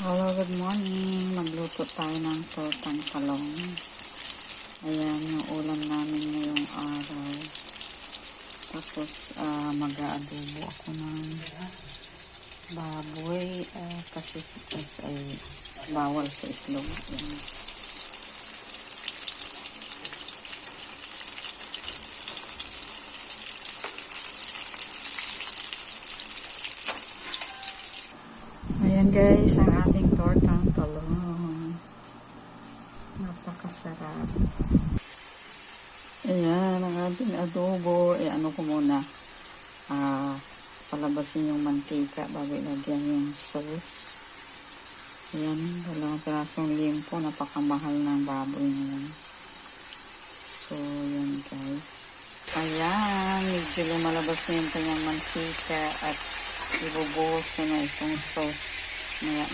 Hello, good morning. Magluto tayo ng tortang talong. Ayan yung ulam namin ngayong araw. Tapos mag-aadobo ako ng baboy kasi ay bawal sa itlog. Ayan. Ayan guys, ang ating tortang talong. Napakasarap. Ayan, ang ating adobo. Ano ko muna. Palabasin yung mantika bago ilagyan yung sauce. Ayan, 2 pirasong limpo. Napakamahal ng baboy ngayon. So, yan guys. Ayan, medyo lumalabas na yung kanyang mantika at ibubuhos ko na itong sauce. Maya